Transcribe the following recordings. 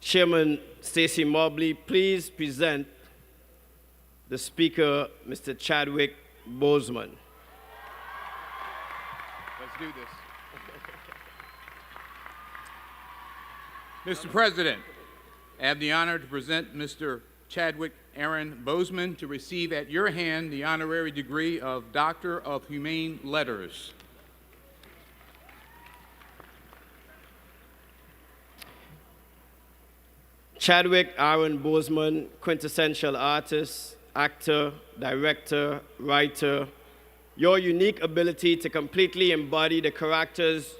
Chairman Stacey Mobley, please present the Speaker, Mr. Chadwick Boseman. Let's do this. Mr. President, I have the honor to present Mr. Chadwick Aaron Boseman to receive at your hand the honorary degree of Doctor of Humane Letters. Chadwick Aaron Boseman, quintessential artist, actor, director, writer, your unique ability to completely embody the characters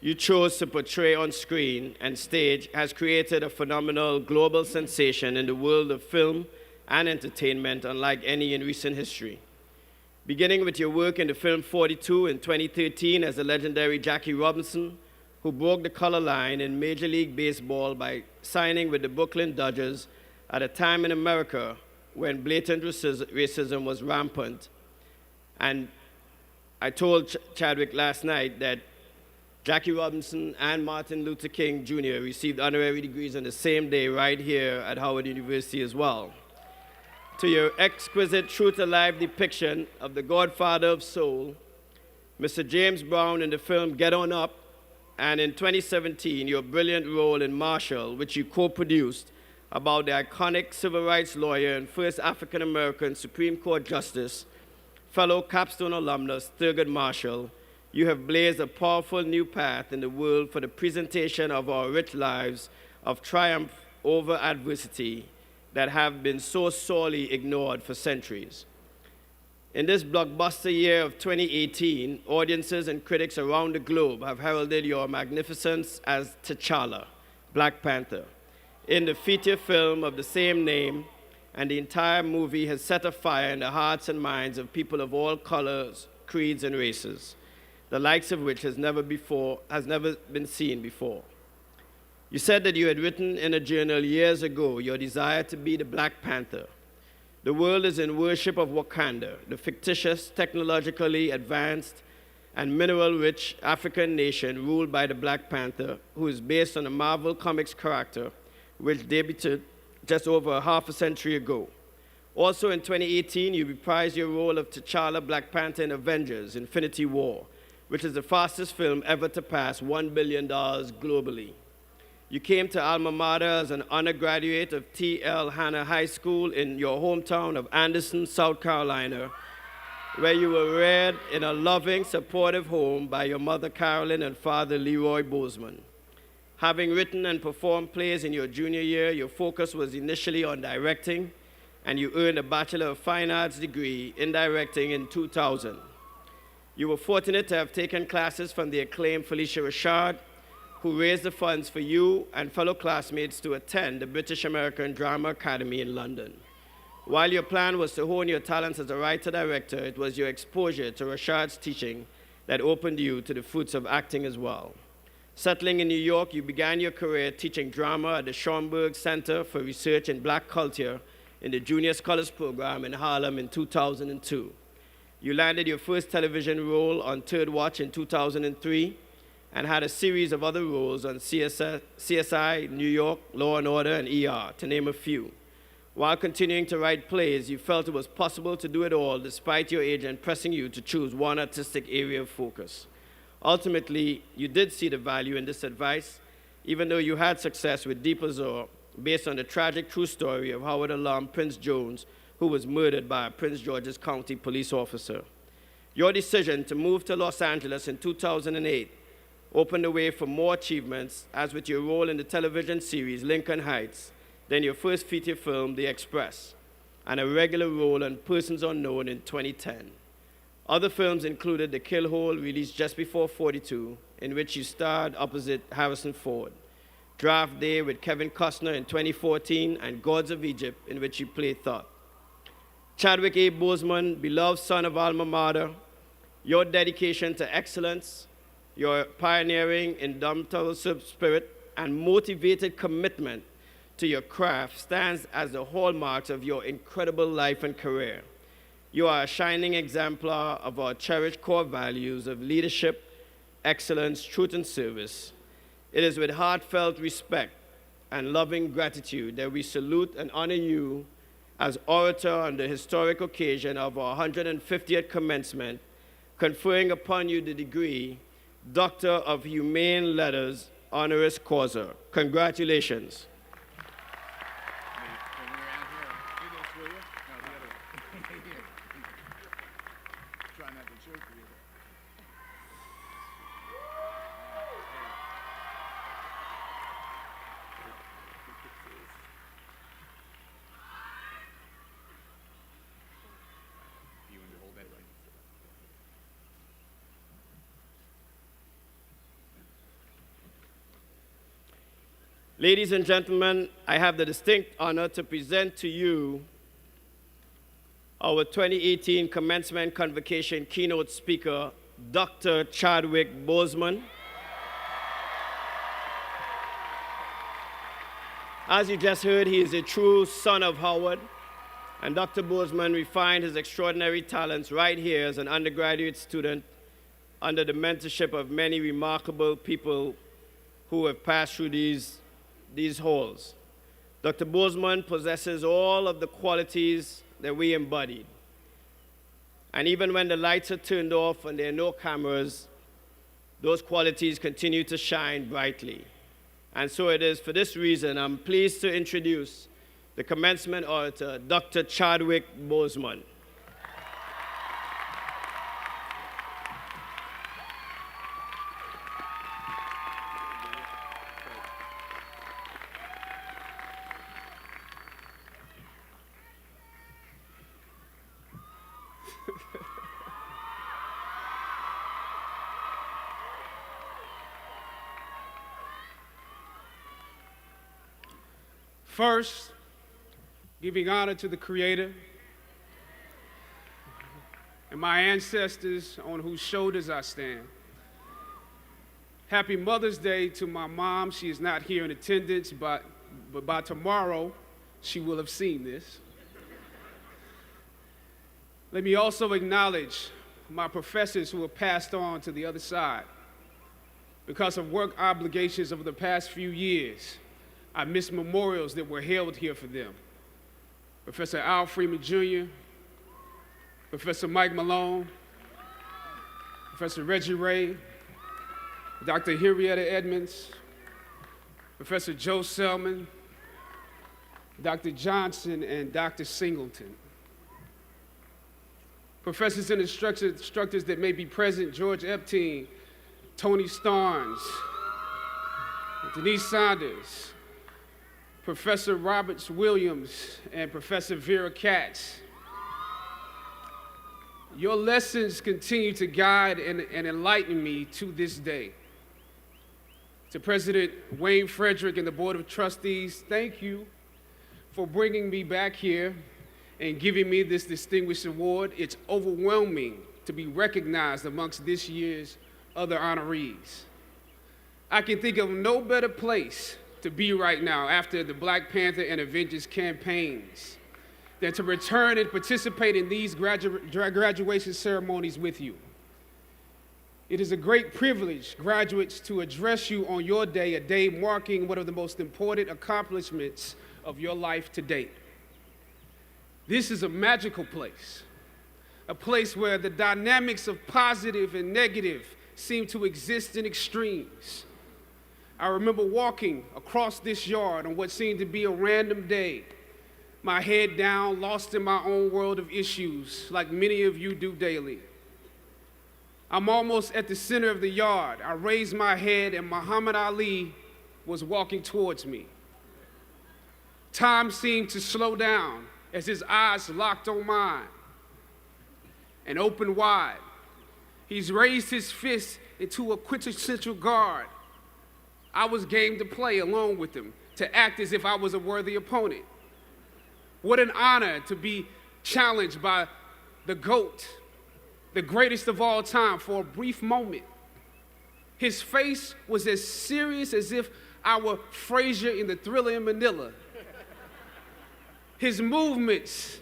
you chose to portray on screen and stage has created a phenomenal global sensation in the world of film and entertainment unlike any in recent history. Beginning with your work in the film 42 in 2013 as the legendary Jackie Robinson, who broke the color line in Major League Baseball by signing with the Brooklyn Dodgers at a time in America when blatant racism was rampant. And I told Chadwick last night that Jackie Robinson and Martin Luther King Jr. received honorary degrees on the same day right here at Howard University as well. To your exquisite true-to-life depiction of the Godfather of Soul, Mr. James Brown in the film Get On Up, and in 2017, your brilliant role in Marshall, which you co-produced, about the iconic civil rights lawyer and first African-American Supreme Court Justice, fellow Capstone alumnus Thurgood Marshall, you have blazed a powerful new path in the world for the presentation of our rich lives of triumph over adversity that have been so sorely ignored for centuries. In this blockbuster year of 2018, audiences and critics around the globe have heralded your magnificence as T'Challa, Black Panther, in the feature film of the same name, and the entire movie has set afire in the hearts and minds of people of all colors, creeds, and races, the likes of which has never been seen before. You said that you had written in a journal years ago your desire to be the Black Panther. The world is in worship of Wakanda, the fictitious, technologically advanced, and mineral-rich African nation ruled by the Black Panther, who is based on a Marvel Comics character which debuted just over a half a century ago. Also in 2018, you reprised your role of T'Challa Black Panther in Avengers: Infinity War, which is the fastest film ever to pass $1 billion globally. You came to alma mater as an undergraduate of T.L. Hanna High School in your hometown of Anderson, South Carolina, where you were reared in a loving, supportive home by your mother Carolyn and father Leroy Boseman. Having written and performed plays in your junior year, your focus was initially on directing, and you earned a Bachelor of Fine Arts degree in directing in 2000. You were fortunate to have taken classes from the acclaimed Felicia Rashad, who raised the funds for you and fellow classmates to attend the British American Drama Academy in London. While your plan was to hone your talents as a writer-director, it was your exposure to Rashad's teaching that opened you to the fruits of acting as well. Settling in New York, you began your career teaching drama at the Schomburg Center for Research in Black Culture in the Junior Scholars Program in Harlem in 2002. You landed your first television role on Third Watch in 2003, and had a series of other roles on CSI, New York, Law and Order, and ER, to name a few. While continuing to write plays, you felt it was possible to do it all despite your agent pressing you to choose one artistic area of focus. Ultimately, you did see the value in this advice, even though you had success with Deep Azure, based on the tragic true story of Howard alum Prince Jones, who was murdered by a Prince George's County police officer. Your decision to move to Los Angeles in 2008 opened the way for more achievements, as with your role in the television series Lincoln Heights, then your first feature film, The Express, and a regular role on Persons Unknown in 2010. Other films included The Kill Hole, released just before 42, in which you starred opposite Harrison Ford, Draft Day with Kevin Costner in 2014, and Gods of Egypt, in which you played Thoth. Chadwick A. Boseman, beloved son of alma mater, your dedication to excellence, your pioneering, indomitable spirit, and motivated commitment to your craft stands as the hallmarks of your incredible life and career. You are a shining exemplar of our cherished core values of leadership, excellence, truth, and service. It is with heartfelt respect and loving gratitude that we salute and honor you as orator on the historic occasion of our 150th commencement, conferring upon you the degree Doctor of Humane Letters, honoris causa. Congratulations. Ladies and gentlemen, I have the distinct honor to present to you our 2018 Commencement Convocation keynote speaker, Dr. Chadwick Boseman. As you just heard, he is a true son of Howard, and Dr. Boseman refined his extraordinary talents right here as an undergraduate student under the mentorship of many remarkable people who have passed through these halls. Dr. Boseman possesses all of the qualities that we embodied. And even when the lights are turned off and there are no cameras, those qualities continue to shine brightly. And so it is for this reason I'm pleased to introduce the commencement orator, Dr. Chadwick Boseman. First, giving honor to the Creator and my ancestors on whose shoulders I stand. Happy Mother's Day to my mom. She is not here in attendance, but by tomorrow, she will have seen this. Let me also acknowledge my professors who have passed on to the other side. Because of work obligations over the past few years, I miss memorials that were held here for them. Professor Al Freeman Jr., Professor Mike Malone, Professor Reggie Ray, Dr. Henrietta Edmonds, Professor Joe Selman, Dr. Johnson, and Dr. Singleton. Professors and instructors that may be present: George Epstein, Tony Starnes, Denise Saunders, Professor Roberts Williams, and Professor Vera Katz. Your lessons continue to guide and enlighten me to this day. To President Wayne Frederick and the Board of Trustees, thank you for bringing me back here and giving me this distinguished award. It's overwhelming to be recognized amongst this year's other honorees. I can think of no better place to be right now after the Black Panther and Avengers campaigns than to return and participate in these graduation ceremonies with you. It is a great privilege, graduates, to address you on your day, a day marking one of the most important accomplishments of your life to date. This is a magical place, a place where the dynamics of positive and negative seem to exist in extremes. I remember walking across this yard on what seemed to be a random day, my head down, lost in my own world of issues, like many of you do daily. I'm almost at the center of the yard. I raised my head and Muhammad Ali was walking towards me. Time seemed to slow down as his eyes locked on mine and opened wide. He's raised his fist into a quintessential guard. I was game to play along with him, to act as if I was a worthy opponent. What an honor to be challenged by the GOAT, the greatest of all time, for a brief moment. His face was as serious as if I were Frazier in the Thriller in Manila. His movements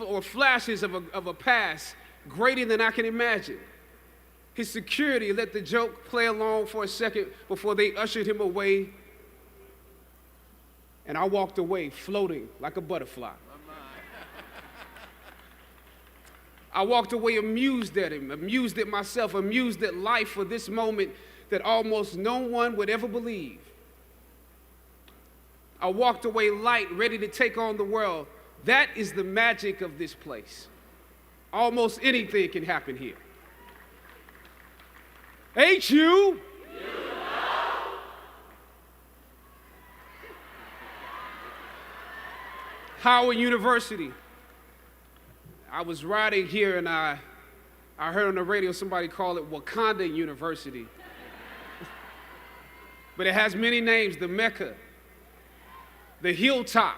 or flashes of a past greater than I can imagine. His security let the joke play along for a second before they ushered him away And I walked away floating like a butterfly. I walked away amused at him, amused at myself, amused at life for this moment that almost no one would ever believe. I walked away light, ready to take on the world. That is the magic of this place. Almost anything can happen here. Ain't you? Howard University. I was riding here and I heard on the radio somebody call it Wakanda University. But it has many names, the Mecca, the Hilltop.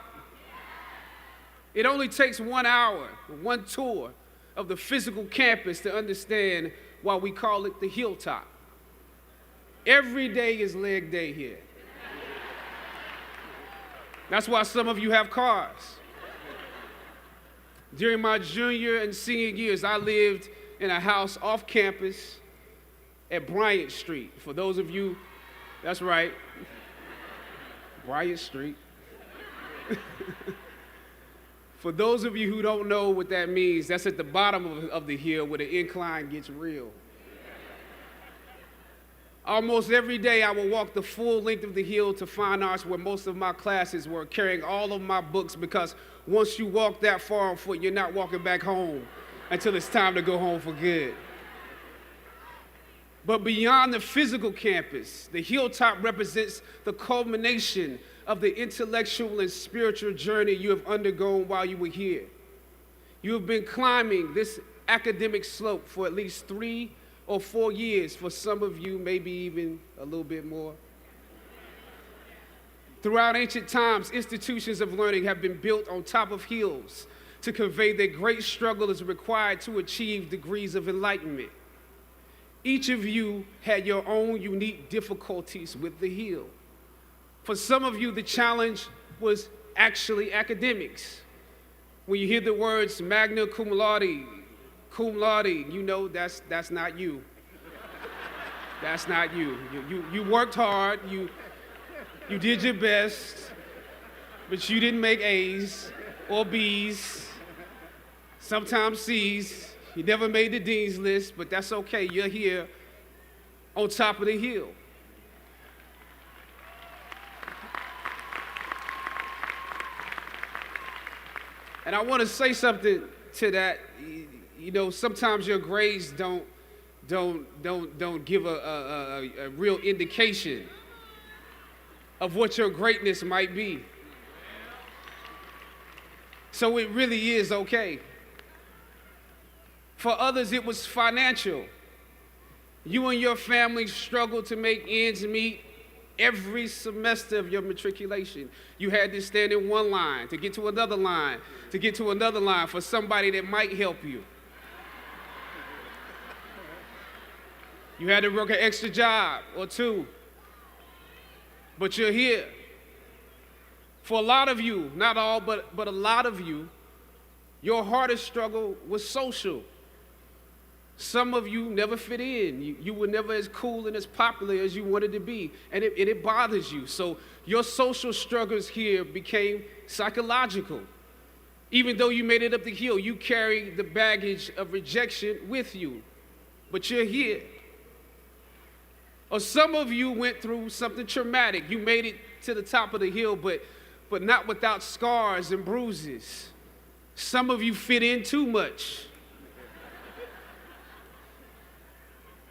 It only takes 1 hour, one tour of the physical campus to understand why we call it the Hilltop. Every day is leg day here. That's why some of you have cars. During my junior and senior years, I lived in a house off campus at Bryant Street. For those of you, that's right, Bryant Street. For those of you who don't know what that means, that's at the bottom of the hill where the incline gets real. Almost every day I would walk the full length of the hill to Fine Arts where most of my classes were, carrying all of my books, because once you walk that far on foot, you're not walking back home until it's time to go home for good. But beyond the physical campus, the Hilltop represents the culmination of the intellectual and spiritual journey you have undergone while you were here. You have been climbing this academic slope for at least 3 or 4 years, for some of you, maybe even a little bit more. Throughout ancient times, institutions of learning have been built on top of hills to convey that great struggle is required to achieve degrees of enlightenment. Each of you had your own unique difficulties with the hill. For some of you, the challenge was actually academics. When you hear the words magna cum laude, you know that's not you. That's not you. You worked hard, you did your best, but you didn't make A's or B's, sometimes C's. You never made the dean's list, but that's okay. You're here on top of the hill. And I want to say something to that. You know, sometimes your grades don't give a real indication of what your greatness might be. So it really is okay. For others, it was financial. You and your family struggled to make ends meet every semester of your matriculation. You had to stand in one line to get to another line, to get to another line for somebody that might help you. You had to work an extra job or two, but you're here. For a lot of you, not all, but a lot of you, your hardest struggle was social. Some of you never fit in. You were never as cool and as popular as you wanted to be, and it bothers you. So your social struggles here became psychological. Even though you made it up the hill, you carry the baggage of rejection with you, but you're here. Or some of you went through something traumatic. You made it to the top of the hill, but not without scars and bruises. Some of you fit in too much.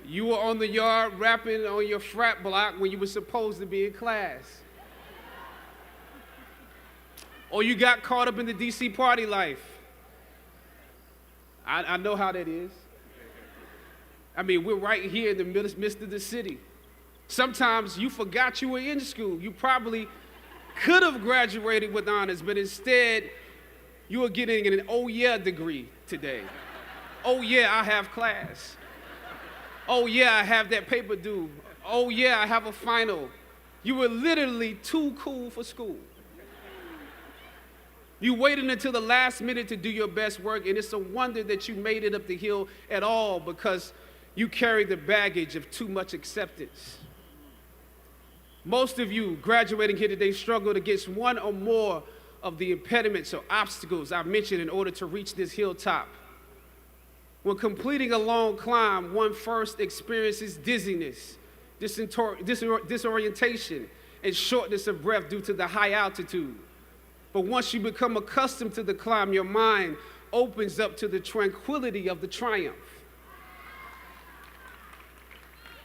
You were on the yard rapping on your frat block when you were supposed to be in class. Or you got caught up in the DC party life. I know how that is. I mean, we're right here in the midst of the city. Sometimes you forgot you were in school. You probably could have graduated with honors, but instead you are getting an oh yeah degree today. Oh yeah, I have class. Oh yeah, I have that paper due. Oh yeah, I have a final. You were literally too cool for school. You waited until the last minute to do your best work, and it's a wonder that you made it up the hill at all, because you carried the baggage of too much acceptance. Most of you graduating here today struggled against one or more of the impediments or obstacles I mentioned in order to reach this hilltop. When completing a long climb, one first experiences dizziness, disorientation, and shortness of breath due to the high altitude. But once you become accustomed to the climb, your mind opens up to the tranquility of the triumph.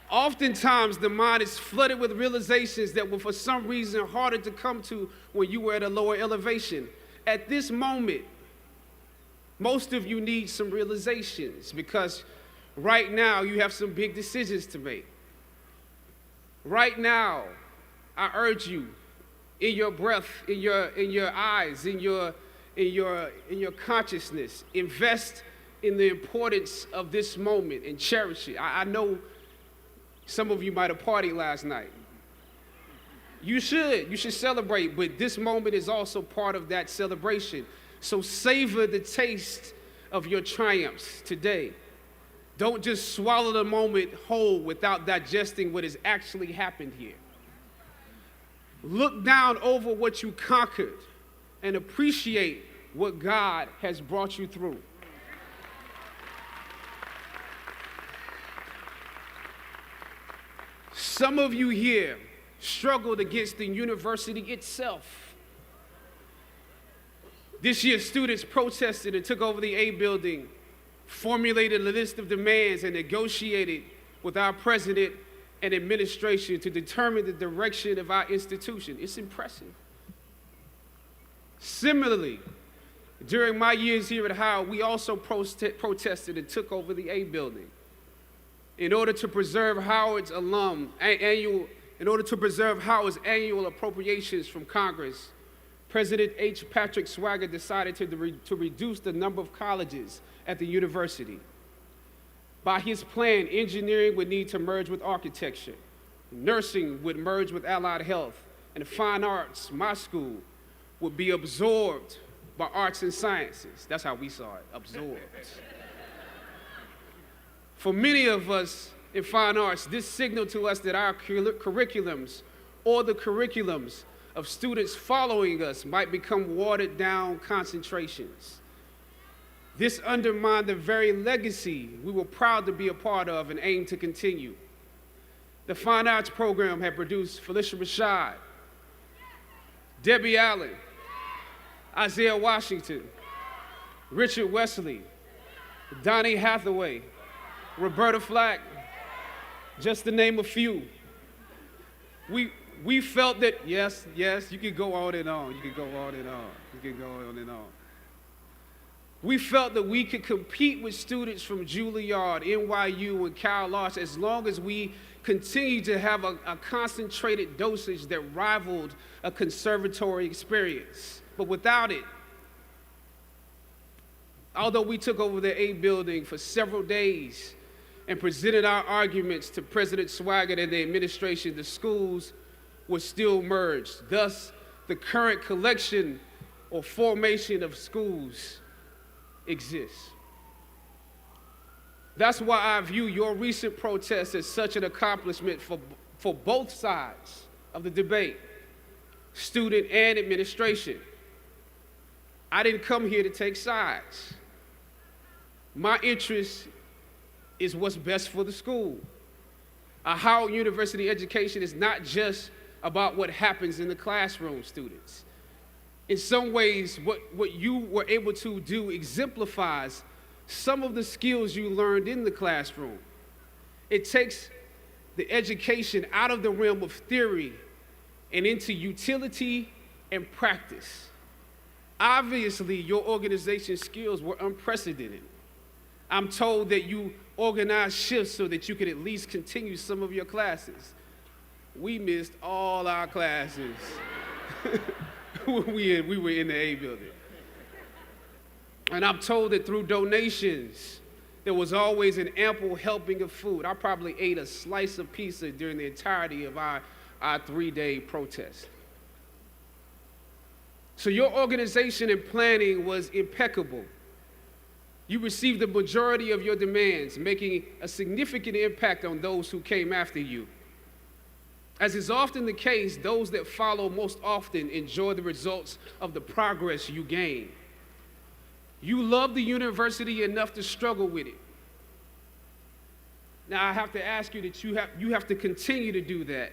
Oftentimes, the mind is flooded with realizations that were for some reason harder to come to when you were at a lower elevation. At this moment, most of you need some realizations because right now you have some big decisions to make. Right now, I urge you, in your breath, in your eyes, in your consciousness, invest in the importance of this moment and cherish it. I know some of you might have partied last night. You should celebrate, but this moment is also part of that celebration. So savor the taste of your triumphs today. Don't just swallow the moment whole without digesting what has actually happened here. Look down over what you conquered and appreciate what God has brought you through. Some of you here struggled against the university itself. This year, students protested and took over the A building, formulated a list of demands, and negotiated with our president and administration to determine the direction of our institution. It's impressive. Similarly, during my years here at Howard, we also protested and took over the A building. In order to preserve Howard's annual appropriations from Congress, President H. Patrick Swagger decided to reduce the number of colleges at the university. By his plan, engineering would need to merge with architecture, nursing would merge with allied health, and fine arts, my school, would be absorbed by arts and sciences. That's how we saw it, absorbed. For many of us in fine arts, this signaled to us that our curriculums or the curriculums of students following us might become watered down concentrations. This undermined the very legacy we were proud to be a part of and aim to continue. The fine arts program had produced Felicia Rashad, Debbie Allen, Isaiah Washington, Richard Wesley, Donnie Hathaway, Roberta Flack, just to name a few. We felt that, yes, you could go on and on, We felt that we could compete with students from Juilliard, NYU, and Cal Arts as long as we continued to have a concentrated dosage that rivaled a conservatory experience. But without it, although we took over the A building for several days and presented our arguments to President Swagger and the administration, the schools were still merged. Thus, the current collection or formation of schools exists. That's why I view your recent protests as such an accomplishment for both sides of the debate, student and administration. I didn't come here to take sides. My interest is what's best for the school. A Howard University education is not just about what happens in the classroom, students. In some ways, what you were able to do exemplifies some of the skills you learned in the classroom. It takes the education out of the realm of theory and into utility and practice. Obviously, your organization skills were unprecedented. I'm told that you organized shifts so that you could at least continue some of your classes. We missed all our classes when we were in the A building. And I'm told that through donations, there was always an ample helping of food. I probably ate a slice of pizza during the entirety of our 3-day protest. So your organization and planning was impeccable. You received the majority of your demands, making a significant impact on those who came after you. As is often the case, those that follow most often enjoy the results of the progress you gain. You love the university enough to struggle with it. Now, I have to ask you that you have to continue to do that.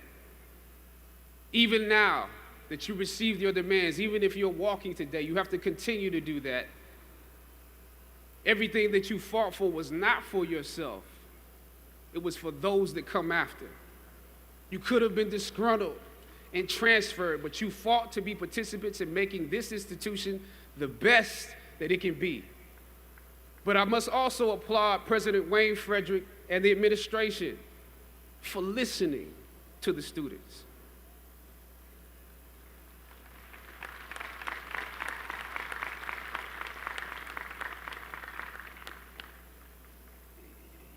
Even now that you received your demands, even if you're walking today, you have to continue to do that. Everything that you fought for was not for yourself. It was for those that come after. You could have been disgruntled and transferred, but you fought to be participants in making this institution the best that it can be. But I must also applaud President Wayne Frederick and the administration for listening to the students.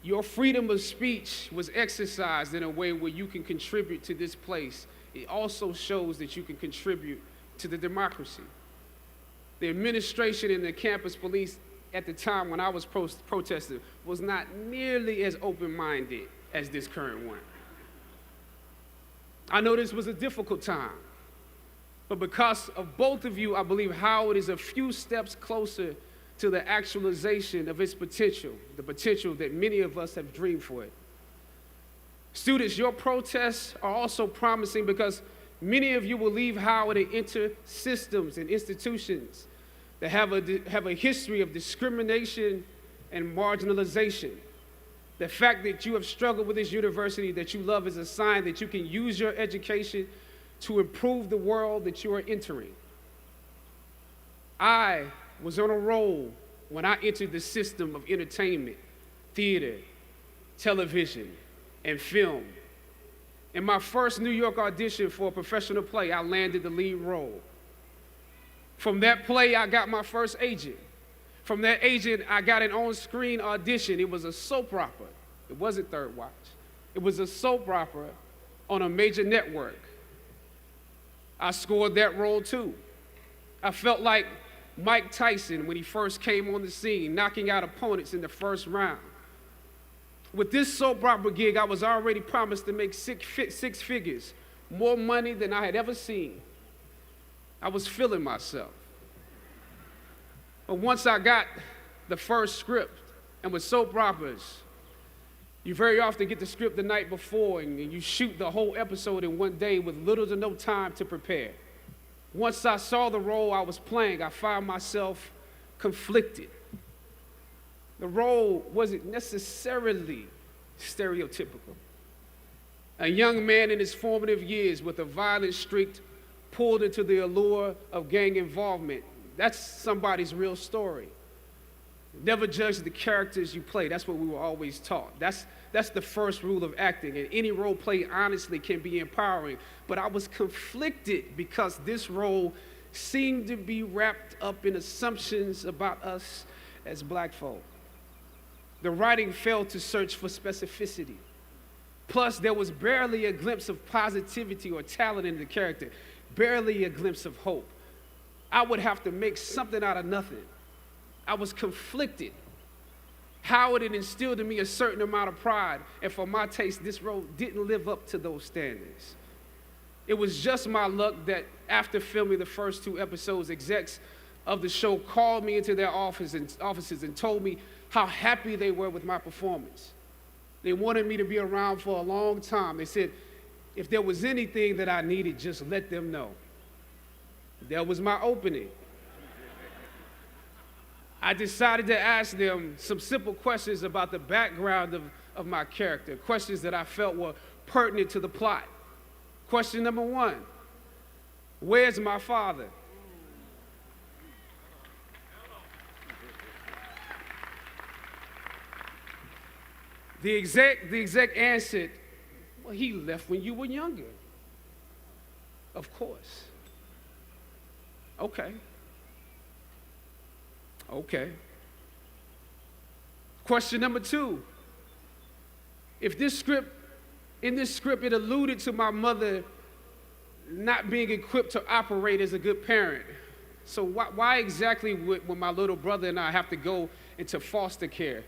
Your freedom of speech was exercised in a way where you can contribute to this place. It also shows that you can contribute to the democracy. The administration and the campus police at the time when I was protesting was not nearly as open-minded as this current one. I know this was a difficult time, but because of both of you, I believe Howard is a few steps closer to the actualization of its potential, the potential that many of us have dreamed for it. Students, your protests are also promising because many of you will leave Howard and enter systems and institutions that have a history of discrimination and marginalization. The fact that you have struggled with this university that you love is a sign that you can use your education to improve the world that you are entering. I was on a roll when I entered the system of entertainment, theater, television, and film. In my first New York audition for a professional play, I landed the lead role. From that play, I got my first agent. From that agent, I got an on-screen audition. It was a soap opera. It wasn't Third Watch. It was a soap opera on a major network. I scored that role too. I felt like Mike Tyson when he first came on the scene, knocking out opponents in the first round. With this soap opera gig, I was already promised to make six figures, more money than I had ever seen. I was feeling myself. But once I got the first script, and with soap operas, you very often get the script the night before and you shoot the whole episode in one day with little to no time to prepare. Once I saw the role I was playing, I found myself conflicted. The role wasn't necessarily stereotypical. A young man in his formative years with a violent streak pulled into the allure of gang involvement. That's somebody's real story. Never judge the characters you play. That's what we were always taught. That's the first rule of acting. And any role play, honestly, can be empowering. But I was conflicted because this role seemed to be wrapped up in assumptions about us as black folk. The writing failed to search for specificity. Plus, there was barely a glimpse of positivity or talent in the character, barely a glimpse of hope. I would have to make something out of nothing. I was conflicted. Howard had instilled in me a certain amount of pride, and for my taste, this role didn't live up to those standards. It was just my luck that after filming the first 2 episodes, execs of the show called me into their offices and told me how happy they were with my performance. They wanted me to be around for a long time. They said, if there was anything that I needed, just let them know. That was my opening. I decided to ask them some simple questions about the background of my character, questions that I felt were pertinent to the plot. Question number 1, where's my father? The exec answered, well, he left when you were younger. Of course. Okay. Question number 2. In this script, it alluded to my mother not being equipped to operate as a good parent. So why exactly would my little brother and I have to go into foster care?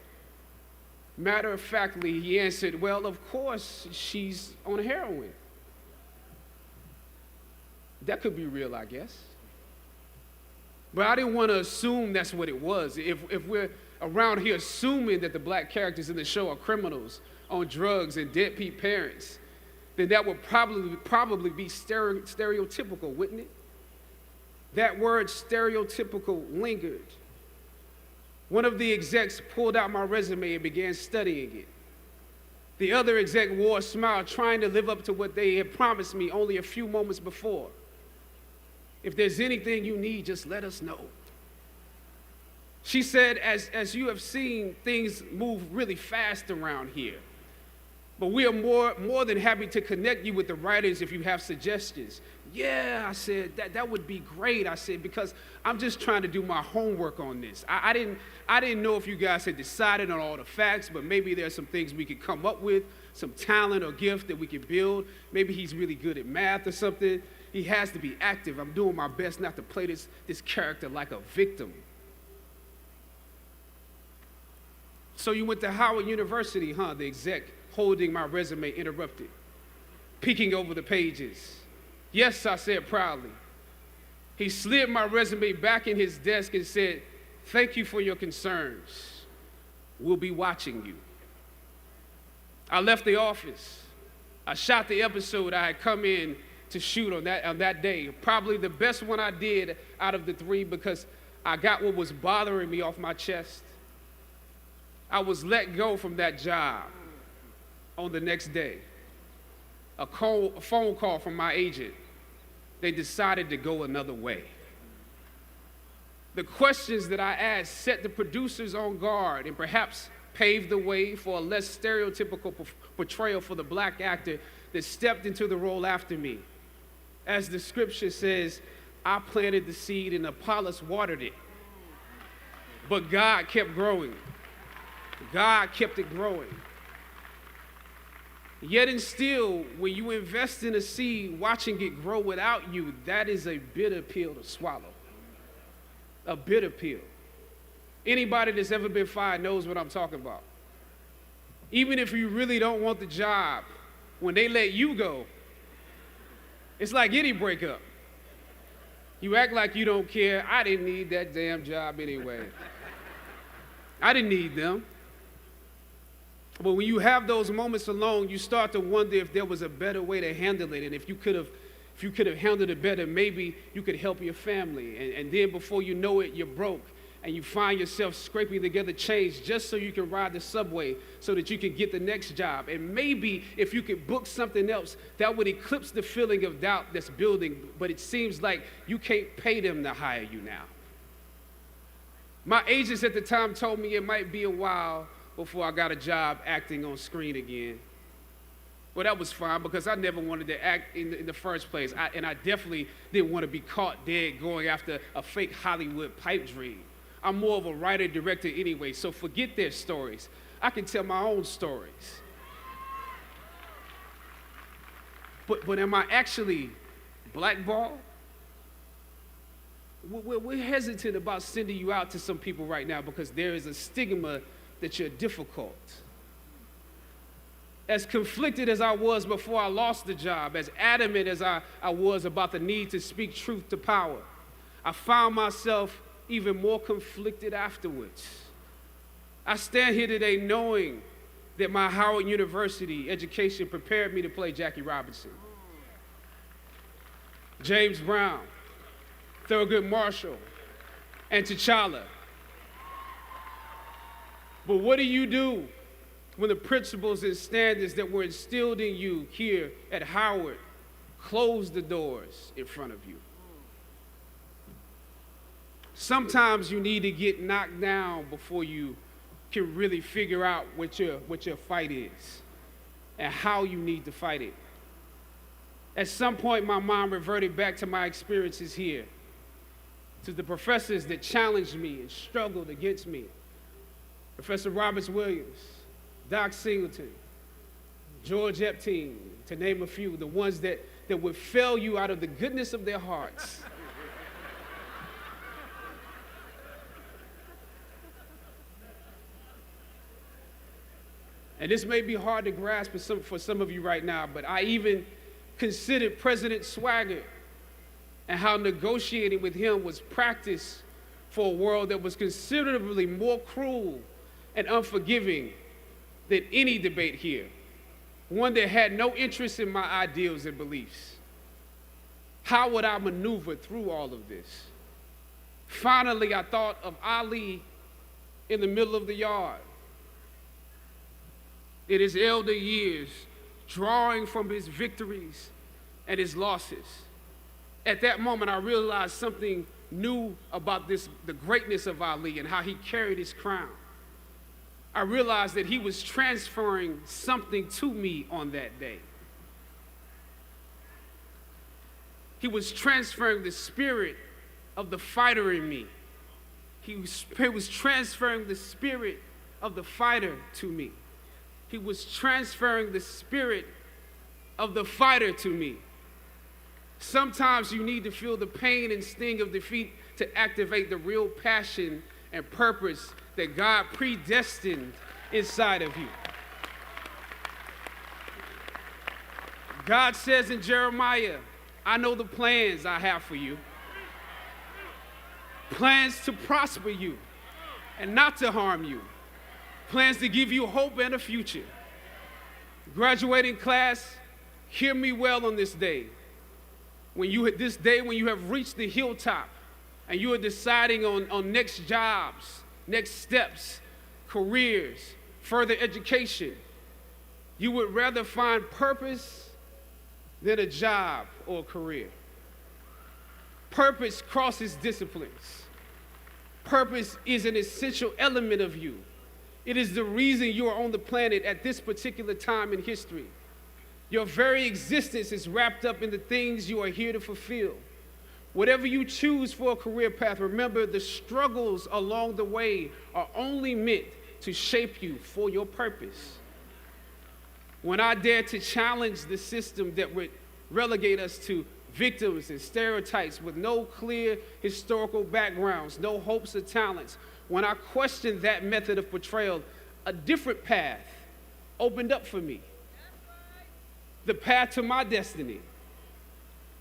Matter of factly, he answered, well, of course, she's on heroin. That could be real, I guess. But I didn't want to assume that's what it was. If we're around here assuming that the black characters in the show are criminals on drugs and deadbeat parents, then that would probably be stereotypical, wouldn't it? That word stereotypical lingered. One of the execs pulled out my resume and began studying it. The other exec wore a smile, trying to live up to what they had promised me only a few moments before. If there's anything you need, just let us know. She said, as you have seen, things move really fast around here. But we are more than happy to connect you with the writers if you have suggestions. Yeah, I said, that would be great. I said, because I'm just trying to do my homework on this. I didn't know if you guys had decided on all the facts, but maybe there's some things we could come up with, some talent or gift that we could build. Maybe he's really good at math or something. He has to be active. I'm doing my best not to play this character like a victim. So you went to Howard University, huh? The exec holding my resume interrupted, peeking over the pages. Yes, I said proudly. He slid my resume back in his desk and said, thank you for your concerns. We'll be watching you. I left the office. I shot the episode I had come in to shoot on that day. Probably the best one I did out of the three because I got what was bothering me off my chest. I was let go from that job on the next day. A phone call from my agent. They decided to go another way. The questions that I asked set the producers on guard and perhaps paved the way for a less stereotypical portrayal for the black actor that stepped into the role after me. As the scripture says, I planted the seed and Apollos watered it. But God kept growing. God kept it growing. Yet and still, when you invest in a seed, watching it grow without you, that is a bitter pill to swallow. A bitter pill. Anybody that's ever been fired knows what I'm talking about. Even if you really don't want the job, when they let you go, it's like any breakup. You act like you don't care. I didn't need that damn job anyway. I didn't need them. But when you have those moments alone, you start to wonder if there was a better way to handle it. And if you could have handled it better, maybe you could help your family. And then before you know it, you're broke. And you find yourself scraping together change just so you can ride the subway so that you can get the next job. And maybe if you could book something else, that would eclipse the feeling of doubt that's building. But it seems like you can't pay them to hire you now. My agents at the time told me it might be a while before I got a job acting on screen again. Well, that was fine because I never wanted to act in the first place. And I definitely didn't want to be caught dead going after a fake Hollywood pipe dream. I'm more of a writer-director anyway, so forget their stories. I can tell my own stories. But am I actually blackballed? We're hesitant about sending you out to some people right now because there is a stigma that you're difficult. As conflicted as I was before I lost the job, as adamant as I was about the need to speak truth to power, I found myself even more conflicted afterwards. I stand here today knowing that my Howard University education prepared me to play Jackie Robinson, James Brown, Thurgood Marshall, and T'Challa. But what do you do when the principles and standards that were instilled in you here at Howard close the doors in front of you? Sometimes you need to get knocked down before you can really figure out what your fight is and how you need to fight it. At some point, my mind reverted back to my experiences here, to the professors that challenged me and struggled against me. Professor Roberts Williams, Doc Singleton, George Epstein, to name a few, the ones that would fail you out of the goodness of their hearts. And this may be hard to grasp for some of you right now, but I even considered President Swagger and how negotiating with him was practice for a world that was considerably more cruel and unforgiving than any debate here, one that had no interest in my ideals and beliefs. How would I maneuver through all of this? Finally, I thought of Ali in the middle of the yard, in his elder years, drawing from his victories and his losses. At that moment, I realized something new about the greatness of Ali and how he carried his crown. I realized that he was transferring something to me on that day. He was transferring the spirit of the fighter in me. He was transferring the spirit of the fighter to me. He was transferring the spirit of the fighter to me. Sometimes you need to feel the pain and sting of defeat to activate the real passion and purpose that God predestined inside of you. God says in Jeremiah, I know the plans I have for you. Plans to prosper you and not to harm you. Plans to give you hope and a future. Graduating class, hear me well on this day. When you have reached the hilltop and you are deciding on next jobs, next steps, careers, further education, you would rather find purpose than a job or a career. Purpose crosses disciplines. Purpose is an essential element of you. It is the reason you are on the planet at this particular time in history. Your very existence is wrapped up in the things you are here to fulfill. Whatever you choose for a career path, remember the struggles along the way are only meant to shape you for your purpose. When I dare to challenge the system that would relegate us to victims and stereotypes with no clear historical backgrounds, no hopes or talents, when I questioned that method of portrayal, a different path opened up for me. The path to my destiny.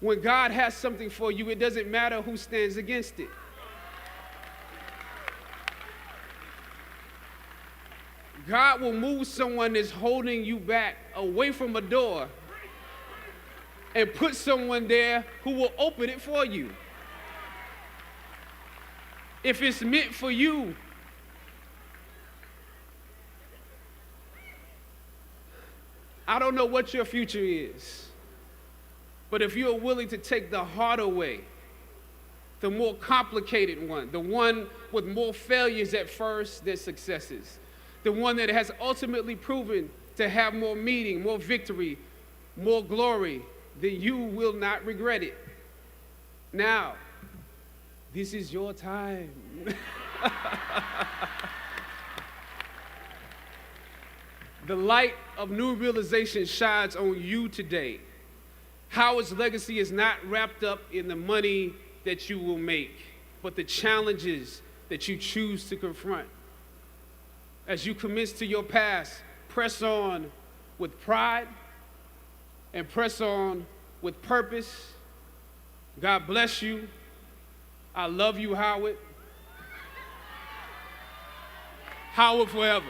When God has something for you, it doesn't matter who stands against it. God will move someone that's holding you back away from a door and put someone there who will open it for you. If it's meant for you, I don't know what your future is, but if you're willing to take the harder way, the more complicated one, the one with more failures at first than successes, the one that has ultimately proven to have more meaning, more victory, more glory, then you will not regret it. Now, this is your time. The light of new realization shines on you today. Howard's legacy is not wrapped up in the money that you will make, but the challenges that you choose to confront. As you commence to your past, press on with pride and press on with purpose. God bless you. I love you, Howard. Howard forever.